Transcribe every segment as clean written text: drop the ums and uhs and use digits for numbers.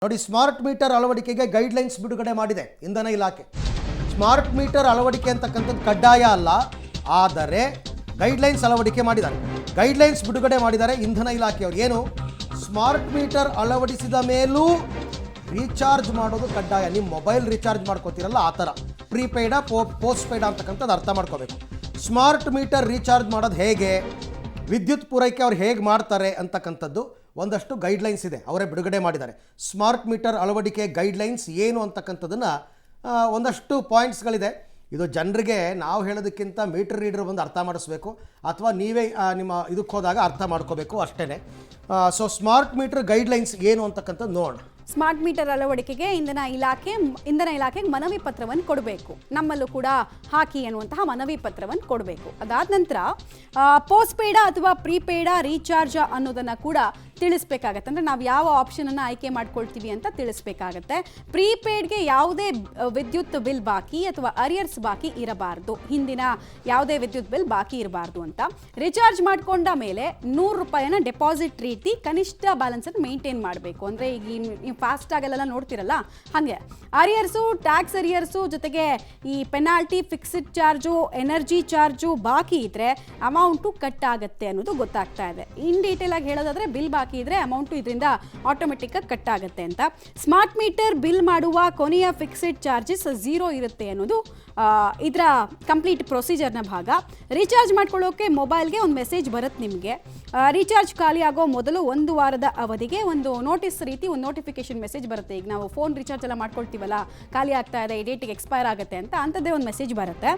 ನೋಡಿ, smart meter ಅಳವಡಿಕೆಗೆ guidelines ಬಿಡುಗಡೆ ಮಾಡಿದೆ ಇಂಧನ ಇಲಾಖೆ. ಸ್ಮಾರ್ಟ್ ಮೀಟರ್ ಅಳವಡಿಕೆ ಅಂತಕ್ಕಂಥದ್ದು ಕಡ್ಡಾಯ ಅಲ್ಲ, ಆದರೆ ಗೈಡ್ಲೈನ್ಸ್ ಅಳವಡಿಕೆ ಮಾಡಿದ್ದಾರೆ. ಗೈಡ್ಲೈನ್ಸ್ ಬಿಡುಗಡೆ ಮಾಡಿದ್ದಾರೆ ಇಂಧನ ಇಲಾಖೆಯವರು. ಏನು, ಸ್ಮಾರ್ಟ್ ಮೀಟರ್ ಅಳವಡಿಸಿದ ಮೇಲೂ ರೀಚಾರ್ಜ್ ಮಾಡೋದು ಕಡ್ಡಾಯ. ನಿಮ್ಮ ಮೊಬೈಲ್ ರೀಚಾರ್ಜ್ ಮಾಡ್ಕೋತೀರಲ್ಲ, ಆ ಥರ ಪ್ರೀಪೇಯ್ಡ ಪೋಸ್ಟ್ ಪೇಯ್ಡ ಅಂತಕ್ಕಂಥದ್ದು ಅರ್ಥ ಮಾಡ್ಕೋಬೇಕು. ಸ್ಮಾರ್ಟ್ ಮೀಟರ್ ರೀಚಾರ್ಜ್ ಮಾಡೋದು ಹೇಗೆ, ವಿದ್ಯುತ್ ಪೂರೈಕೆ ಅವ್ರು ಹೇಗೆ ಮಾಡ್ತಾರೆ ಅಂತಕ್ಕಂಥದ್ದು ಒಂದಷ್ಟು ಗೈಡ್ಲೈನ್ಸ್ ಇದೆ, ಅವರೇ ಬಿಡುಗಡೆ ಮಾಡಿದ್ದಾರೆ. ಸ್ಮಾರ್ಟ್ ಮೀಟರ್ ಅಳವಡಿಕೆ ಗೈಡ್ಲೈನ್ಸ್ ಏನು ಅಂತಕ್ಕಂಥದ್ದನ್ನು ಒಂದಷ್ಟು ಪಾಯಿಂಟ್ಸ್ಗಳಿದೆ. ಇದು ಜನರಿಗೆ ನಾವು ಹೇಳೋದಕ್ಕಿಂತ ಮೀಟರ್ ರೀಡರ್ ಬಂದು ಅರ್ಥ ಮಾಡಿಸ್ಬೇಕು, ಅಥವಾ ನೀವೇ ನಿಮ್ಮ ಇದಕ್ಕೆ ಹೋದಾಗ ಅರ್ಥ ಮಾಡ್ಕೋಬೇಕು ಅಷ್ಟೇ. ಸೊ ಸ್ಮಾರ್ಟ್ ಮೀಟರ್ ಗೈಡ್ಲೈನ್ಸ್ ಏನು ಅಂತಕ್ಕಂಥದ್ದು ನೋಡೋಣ. ಸ್ಮಾರ್ಟ್ ಮೀಟರ್ ಅಳವಡಿಕೆಗೆ ಇಂಧನ ಇಲಾಖೆಗೆ ಮನವಿ ಪತ್ರವನ್ನು ಕೊಡಬೇಕು. ನಮ್ಮಲ್ಲೂ ಕೂಡ ಹಾಕಿ ಅನ್ನುವಂತಹ ಮನವಿ ಪತ್ರವನ್ನು ಕೊಡಬೇಕು. ಅದಾದ ನಂತರ ಪೋಸ್ಟ್ ಪೇಡ ಅಥವಾ ಪ್ರೀಪೇಡ ರೀಚಾರ್ಜ್ ಅನ್ನೋದನ್ನು ಕೂಡ ತಿಳಿಸ್ಬೇಕಾಗತ್ತೆ. ಅಂದರೆ ನಾವು ಯಾವ ಆಪ್ಷನನ್ನು ಆಯ್ಕೆ ಮಾಡ್ಕೊಳ್ತೀವಿ ಅಂತ ತಿಳಿಸ್ಬೇಕಾಗತ್ತೆ. ಪ್ರೀಪೇಡ್ಗೆ ಯಾವುದೇ ವಿದ್ಯುತ್ ಬಿಲ್ ಬಾಕಿ ಅಥವಾ ಅರಿಯರ್ಸ್ ಬಾಕಿ ಇರಬಾರ್ದು, ಹಿಂದಿನ ಯಾವುದೇ ವಿದ್ಯುತ್ ಬಿಲ್ ಬಾಕಿ ಇರಬಾರ್ದು ಅಂತ. ರೀಚಾರ್ಜ್ ಮಾಡಿಕೊಂಡ ಮೇಲೆ ₹100 ಡೆಪಾಸಿಟ್ ರೀತಿ ಕನಿಷ್ಠ ಬ್ಯಾಲೆನ್ಸನ್ನು ಮೇಂಟೈನ್ ಮಾಡಬೇಕು. ಅಂದರೆ ಈಗ ನೀವು ಫಾಸ್ಟಾಗೆಲ್ಲ ನೋಡ್ತಿರಲ್ಲ ಹಾಗೆ ಅರಿಯರ್ಸು, ಟ್ಯಾಕ್ಸ್ ಅರಿಯರ್ಸು, ಜೊತೆಗೆ ಈ penalty, fixed charge, energy charge ಬಾಕಿ ಇದ್ದರೆ ಅಮೌಂಟು ಕಟ್ ಆಗುತ್ತೆ ಅನ್ನೋದು ಗೊತ್ತಾಗ್ತಾ ಇದೆ. ಇನ್ ಡೀಟೇಲ್ ಆಗಿ ಹೇಳೋದಾದರೆ ಬಿಲ್ ಬಾಕಿ ಇದ್ರೆ ಅಮೌಂಟು ಇದರಿಂದ ಆಟೋಮೆಟಿಕ್ಕಾಗಿ ಕಟ್ ಆಗುತ್ತೆ ಅಂತ. ಸ್ಮಾರ್ಟ್ ಮೀಟರ್ ಬಿಲ್ ಮಾಡುವ ಕೊನೆಯ ಫಿಕ್ಸ್ಡ್ ಚಾರ್ಜಸ್ 0 ಇರುತ್ತೆ ಅನ್ನೋದು ಇದರ ಕಂಪ್ಲೀಟ್ ಪ್ರೊಸೀಜರ್ನ ಭಾಗ. ರೀಚಾರ್ಜ್ ಮಾಡ್ಕೊಳ್ಳೋಕೆ ಮೊಬೈಲ್ಗೆ ಒಂದು ಮೆಸೇಜ್ ಬರುತ್ತೆ ನಿಮಗೆ. ರೀಚಾರ್ಜ್ ಖಾಲಿ ಆಗೋ ಮೊದಲು 1 ವಾರದ ಅವಧಿಗೆ ಒಂದು ನೋಟಿಸ್ ರೀತಿ ಒಂದು ನೋಟಿಫಿಕೇಶನ್ ಮೆಸೇಜ್ ಬರುತ್ತೆ. ಈಗ ನಾವು ಫೋನ್ ರೀಚಾರ್ಜ್ ಎಲ್ಲ ಮಾಡ್ಕೊಳ್ತೀವಲ್ಲ, ಖಾಲಿ ಆಗ್ತಾ ಇದೆ, ಈ ಡೇಟಿಗೆ ಎಕ್ಸ್ಪೈರ್ ಆಗುತ್ತೆ ಅಂತ, ಅಂಥದ್ದೇ ಒಂದು ಮೆಸೇಜ್ ಬರುತ್ತೆ.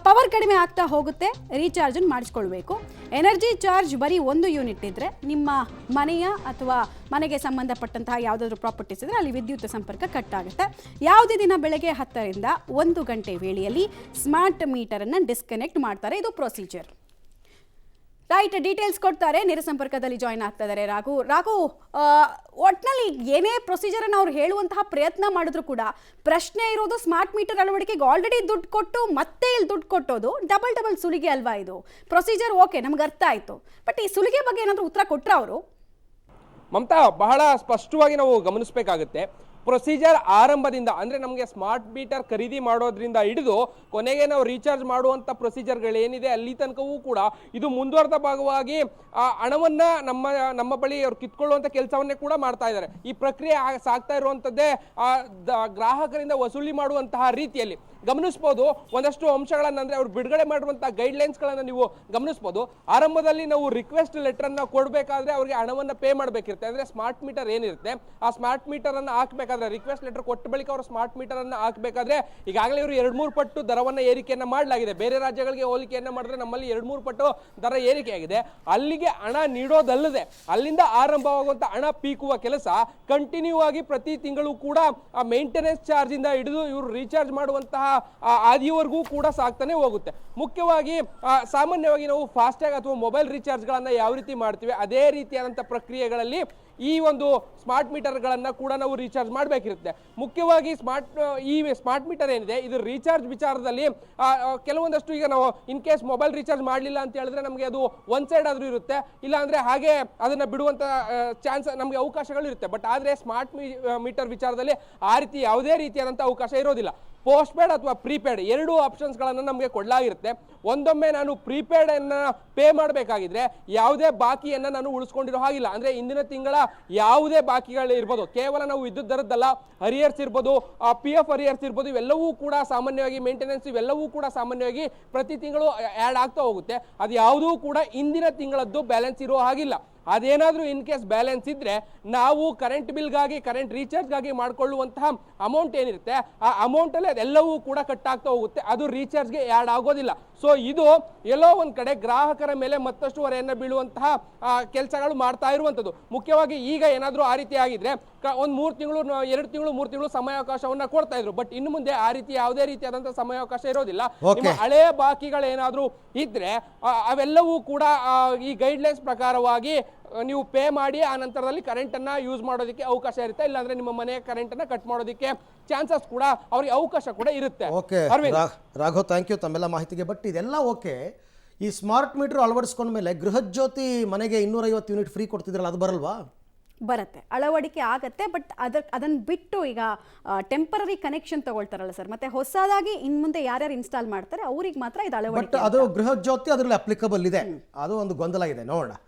ಪವರ್ ಕಡಿಮೆ ಆಗ್ತಾ ಹೋಗುತ್ತೆ, ರೀಚಾರ್ಜನ್ನು ಮಾಡಿಸ್ಕೊಳ್ಬೇಕು. ಎನರ್ಜಿ ಚಾರ್ಜ್ ಬರೀ 1 ಯೂನಿಟ್ ಇದ್ದರೆ, ನಿಮ್ಮ ಮನೆಯ ಅಥವಾ ಮನೆಗೆ ಸಂಬಂಧಪಟ್ಟಂತಹ ಯಾವುದಾದ್ರೂ ಪ್ರಾಪರ್ಟೀಸ್ ಇದ್ದರೆ ಅಲ್ಲಿ ವಿದ್ಯುತ್ ಸಂಪರ್ಕ ಕಟ್ ಆಗುತ್ತೆ. ಯಾವುದೇ ದಿನ ಬೆಳಗ್ಗೆ 10ರಿಂದ 1 ಗಂಟೆ ವೇಳೆಯಲ್ಲಿ ಸ್ಮಾರ್ಟ್ ಮೀಟರನ್ನು ಡಿಸ್ಕನೆಕ್ಟ್ ಮಾಡ್ತಾರೆ. ಇದು ಪ್ರೊಸೀಜರ್. ರೈಟ್, ಡೀಟೇಲ್ಸ್ ಕೊಡ್ತಾರೆ. ನೇರ ಸಂಪರ್ಕದಲ್ಲಿ ಜಾಯ್ನ್ ಆಗ್ತಾ ಇದ್ದಾರೆ ರಾಘು. ಒಟ್ಟಿನಲ್ಲಿ ಏನೇ ಪ್ರೊಸೀಜರನ್ನು ಅವ್ರು ಹೇಳುವಂತಹ ಪ್ರಯತ್ನ ಮಾಡಿದ್ರು ಕೂಡ ಪ್ರಶ್ನೆ ಇರೋದು ಸ್ಮಾರ್ಟ್ ಮೀಟರ್ ಅಳವಡಿಕೆಗೆ ಆಲ್ರೆಡಿ ದುಡ್ಡು ಕೊಟ್ಟು ಮತ್ತೆ ಇಲ್ಲಿ ದುಡ್ಡು ಕೊಟ್ಟೋದು ಡಬಲ್ ಸುಲಿಗೆ ಅಲ್ವಾ ಇದು? ಪ್ರೊಸೀಜರ್ ಓಕೆ, ನಮ್ಗೆ ಅರ್ಥ ಆಯಿತು, ಬಟ್ ಈ ಸುಲಿಗೆ ಬಗ್ಗೆ ಏನಾದರೂ ಉತ್ತರ ಕೊಟ್ಟರೆ ಅವರು? ಮಮತಾ, ಬಹಳ ಸ್ಪಷ್ಟವಾಗಿ ನಾವು ಗಮನಿಸಬೇಕಾಗುತ್ತೆ. ಪ್ರೊಸೀಜರ್ ಆರಂಭದಿಂದ ಅಂದರೆ ನಮಗೆ ಸ್ಮಾರ್ಟ್ ಮೀಟರ್ ಖರೀದಿ ಮಾಡೋದ್ರಿಂದ ಹಿಡಿದು ಕೊನೆಗೆ ನಾವು ರೀಚಾರ್ಜ್ ಮಾಡುವಂಥ ಪ್ರೊಸೀಜರ್ಗಳೇನಿದೆ ಅಲ್ಲಿ ತನಕವೂ ಕೂಡ ಇದು ಮುಂದುವರೆದ ಭಾಗವಾಗಿ ಹಣವನ್ನು ನಮ್ಮ ಬಳಿ ಅವ್ರು ಕಿತ್ಕೊಳ್ಳುವಂಥ ಕೆಲಸವನ್ನೇ ಕೂಡ ಮಾಡ್ತಾ ಇದ್ದಾರೆ. ಈ ಪ್ರಕ್ರಿಯೆ ಸಾಗ್ತಾ ಇರುವಂಥದ್ದೇ ಗ್ರಾಹಕರಿಂದ ವಸೂಲಿ ಮಾಡುವಂತಹ ರೀತಿಯಲ್ಲಿ ಗಮನಿಸ್ಬೋದು. ಒಂದಷ್ಟು ಅಂಶಗಳನ್ನು ಅಂದರೆ ಅವ್ರು ಬಿಡುಗಡೆ ಮಾಡಿರುವಂಥ ಗೈಡ್ಲೈನ್ಸ್ಗಳನ್ನು ನೀವು ಗಮನಿಸ್ಬೋದು. ಆರಂಭದಲ್ಲಿ ನಾವು ರಿಕ್ವೆಸ್ಟ್ ಲೆಟ್ರನ್ನು ಕೊಡಬೇಕಾದ್ರೆ ಅವ್ರಿಗೆ ಹಣವನ್ನು ಪೇ ಮಾಡಬೇಕಿರುತ್ತೆ. ಅಂದರೆ ಸ್ಮಾರ್ಟ್ ಮೀಟರ್ ಏನಿರುತ್ತೆ ಆ ಸ್ಮಾರ್ಟ್ ಮೀಟರನ್ನು ಹಾಕಬೇಕಾದ್ರೆ, ರಿಕ್ವೆಸ್ಟ್ ಲೆಟರ್ ಕೊಟ್ಟ ಬಳಿಕ ಅವರು ಸ್ಮಾರ್ಟ್ ಮೀಟರನ್ನು ಹಾಕಬೇಕಾದ್ರೆ ಈಗಾಗಲೇ ಇವರು 2-3 ಪಟ್ಟು ದರವನ್ನು ಏರಿಕೆಯನ್ನು ಮಾಡಲಾಗಿದೆ. ಬೇರೆ ರಾಜ್ಯಗಳಿಗೆ ಹೋಲಿಕೆಯನ್ನು ಮಾಡಿದ್ರೆ ನಮ್ಮಲ್ಲಿ 2-3 ಪಟ್ಟು ದರ ಏರಿಕೆಯಾಗಿದೆ. ಅಲ್ಲಿಗೆ ಹಣ ನೀಡೋದಲ್ಲದೆ ಅಲ್ಲಿಂದ ಆರಂಭವಾಗುವಂಥ ಹಣ ಪೀಕುವ ಕೆಲಸ ಕಂಟಿನ್ಯೂ ಆಗಿ ಪ್ರತಿ ತಿಂಗಳು ಕೂಡ ಮೇಂಟೆನೆನ್ಸ್ ಚಾರ್ಜ್ ಇಂದ ಹಿಡಿದು ಇವರು ರೀಚಾರ್ಜ್ ಮಾಡುವಂತಹ ಆದಿಯವರೆಗೂ ಕೂಡ ಸಾಕ್ತಾನೆ ಹೋಗುತ್ತೆ. ಮುಖ್ಯವಾಗಿ ಸಾಮಾನ್ಯವಾಗಿ ನಾವು ಫಾಸ್ಟ್ಯಾಗ್ ಅಥವಾ ಮೊಬೈಲ್ ರೀಚಾರ್ಜ್ಗಳನ್ನು ಯಾವ ರೀತಿ ಮಾಡ್ತೀವಿ ಅದೇ ರೀತಿಯಾದಂಥ ಪ್ರಕ್ರಿಯೆಗಳಲ್ಲಿ ಈ ಒಂದು ಸ್ಮಾರ್ಟ್ ಮೀಟರ್ಗಳನ್ನು ಕೂಡ ನಾವು ರೀಚಾರ್ಜ್ ಮಾಡಬೇಕಿರುತ್ತೆ. ಮುಖ್ಯವಾಗಿ ಸ್ಮಾರ್ಟ್ ಮೀಟರ್ ಏನಿದೆ ಇದು ರೀಚಾರ್ಜ್ ವಿಚಾರದಲ್ಲಿ ಕೆಲವೊಂದಷ್ಟು ಈಗ ನಾವು ಇನ್ ಕೇಸ್ ಮೊಬೈಲ್ ರೀಚಾರ್ಜ್ ಮಾಡಲಿಲ್ಲ ಅಂತ ಹೇಳಿದ್ರೆ ನಮಗೆ ಅದು ಒನ್ ಸೈಡ್ ಆದರೂ ಇರುತ್ತೆ, ಇಲ್ಲಾಂದರೆ ಹಾಗೆ ಅದನ್ನು ಬಿಡುವಂಥ ಚಾನ್ಸ್ ನಮಗೆ ಅವಕಾಶಗಳು ಇರುತ್ತೆ. ಬಟ್ ಆದರೆ ಸ್ಮಾರ್ಟ್ ಮೀಟರ್ ವಿಚಾರದಲ್ಲಿ ಆ ರೀತಿ ಯಾವುದೇ ರೀತಿಯಾದಂಥ ಅವಕಾಶ ಇರೋದಿಲ್ಲ. ಪೋಸ್ಟ್ ಪೇಡ್ ಅಥವಾ ಪ್ರೀಪೇಡ್ 2 ಆಪ್ಷನ್ಸ್ಗಳನ್ನು ನಮಗೆ ಕೊಡಲಾಗಿರುತ್ತೆ. ಒಂದೊಮ್ಮೆ ನಾನು ಪ್ರೀಪೇಡನ್ನು ಪೇ ಮಾಡಬೇಕಾಗಿದ್ರೆ ಯಾವುದೇ ಬಾಕಿಯನ್ನು ನಾನು ಉಳಿಸ್ಕೊಂಡಿರೋ ಹಾಗಿಲ್ಲ. ಅಂದರೆ ಇಂದಿನ ತಿಂಗಳ ಯಾವುದೇ ಬಾಕಿಗಳು ಇರ್ಬೋದು, ಕೇವಲ ನಾವು ವಿದ್ಯುತ್ ದರದ್ದಲ್ಲ, ಅರಿಯರ್ಸ್ ಇರ್ಬೋದು, PF ಅರಿಯರ್ಸ್ ಇರ್ಬೋದು, ಇವೆಲ್ಲವೂ ಕೂಡ ಸಾಮಾನ್ಯವಾಗಿ ಮೇಂಟೆನೆನ್ಸ್ ಇವೆಲ್ಲವೂ ಕೂಡ ಸಾಮಾನ್ಯವಾಗಿ ಪ್ರತಿ ತಿಂಗಳು ಆ್ಯಡ್ ಆಗ್ತಾ ಹೋಗುತ್ತೆ. ಅದು ಯಾವುದೂ ಕೂಡ ಇಂದಿನ ತಿಂಗಳದ್ದು ಬ್ಯಾಲೆನ್ಸ್ ಇರೋ ಹಾಗಿಲ್ಲ. ಅದೇನಾದರೂ ಇನ್ ಕೇಸ್ ಬ್ಯಾಲೆನ್ಸ್ ಇದ್ದರೆ ನಾವು ಕರೆಂಟ್ ಬಿಲ್ಗಾಗಿ, ಕರೆಂಟ್ ರೀಚಾರ್ಜ್ಗಾಗಿ ಮಾಡಿಕೊಳ್ಳುವಂತಹ ಅಮೌಂಟ್ ಏನಿರುತ್ತೆ ಆ ಅಮೌಂಟಲ್ಲಿ ಅದೆಲ್ಲವೂ ಕೂಡ ಕಟ್ ಆಗ್ತಾ ಹೋಗುತ್ತೆ, ಅದು ರೀಚಾರ್ಜ್ಗೆ ಆ್ಯಡ್ ಆಗೋದಿಲ್ಲ. ಸೊ ಇದು ಎಲ್ಲೋ ಒಂದು ಕಡೆ ಗ್ರಾಹಕರ ಮೇಲೆ ಮತ್ತಷ್ಟು ಹೊರೆಯನ್ನು ಬೀಳುವಂತಹ ಕೆಲಸಗಳು ಮಾಡ್ತಾ ಇರುವಂಥದ್ದು. ಮುಖ್ಯವಾಗಿ ಈಗ ಏನಾದರೂ ಆ ರೀತಿ ಆಗಿದ್ರೆ ಒಂದು 3 ತಿಂಗಳು 2 ತಿಂಗಳು 3 ತಿಂಗಳು ಸಮಯಾವಕಾಶವನ್ನು ಕೊಡ್ತಾ ಇದ್ರು. ಬಟ್ ಇನ್ನು ಮುಂದೆ ಆ ರೀತಿ ಯಾವುದೇ ರೀತಿಯಾದಂಥ ಸಮಯಾವಕಾಶ ಇರೋದಿಲ್ಲ. ನಿಮ್ಮ ಹಳೆಯ ಬಾಕಿಗಳೇನಾದರೂ ಇದ್ರೆ ಅವೆಲ್ಲವೂ ಕೂಡ ಈ ಗೈಡ್ಲೈನ್ಸ್ ಪ್ರಕಾರವಾಗಿ ನೀವು ಪೇ ಮಾಡಿ ಆ ನಂತರದಲ್ಲಿ ಕರೆಂಟನ್ನು ಯೂಸ್ ಮಾಡೋದಕ್ಕೆ ಅವಕಾಶ ಇರುತ್ತೆ. ಇಲ್ಲಾಂದ್ರೆ ನಿಮ್ಮ ಮನೆಯ ಕರೆಂಟನ್ನು ಕಟ್ ಮಾಡೋದಕ್ಕೆ ಚಾನ್ಸಸ್ ಕೂಡ ಅವರಿಗೆ ಅವಕಾಶ ಕೂಡ ಇರುತ್ತೆ. ಓಕೆ ರಾಘವ್, ಥ್ಯಾಂಕ್ ಯು ತಮ್ಮೆಲ್ಲ ಮಾಹಿತಿಗೆ. ಬಟ್ ಇದೆಲ್ಲ ಓಕೆ, ಈ ಸ್ಮಾರ್ಟ್ ಮೀಟರ್ ಅಳವಡಿಸ್ಕೊಂಡ ಮೇಲೆ ಗೃಹಜ್ಯೋತಿ ಮನೆಗೆ 250 ಯೂನಿಟ್ ಫ್ರೀ ಕೊಡ್ತಿದ್ರಲ್ಲ, ಅದು ಬರಲ್ವಾ? ಬರುತ್ತೆ, ಅಳವಡಿಕೆ ಆಗತ್ತೆ. ಬಟ್ ಅದನ್ನ ಬಿಟ್ಟು ಈಗ ಟೆಂಪರರಿ ಕನೆಕ್ಷನ್ ತಗೊಳ್ತಾರಲ್ಲ ಸರ್, ಮತ್ತೆ ಹೊಸದಾಗಿ ಇನ್ ಮುಂದೆ ಯಾರ್ಯಾರು ಇನ್ಸ್ಟಾಲ್ ಮಾಡ್ತಾರೆ ಅವ್ರಿಗೆ ಮಾತ್ರ ಇದು ಬಟ್ ಅಳವಡಿಕೆ. ಅದು ಗೃಹ ಜ್ಯೋತಿ ಅದರಲ್ಲಿ ಅಪ್ಲಿಕಬಲ್ ಇದೆ, ಅದು ಒಂದು ಗೊಂದಲ ಇದೆ, ನೋಡೋಣ.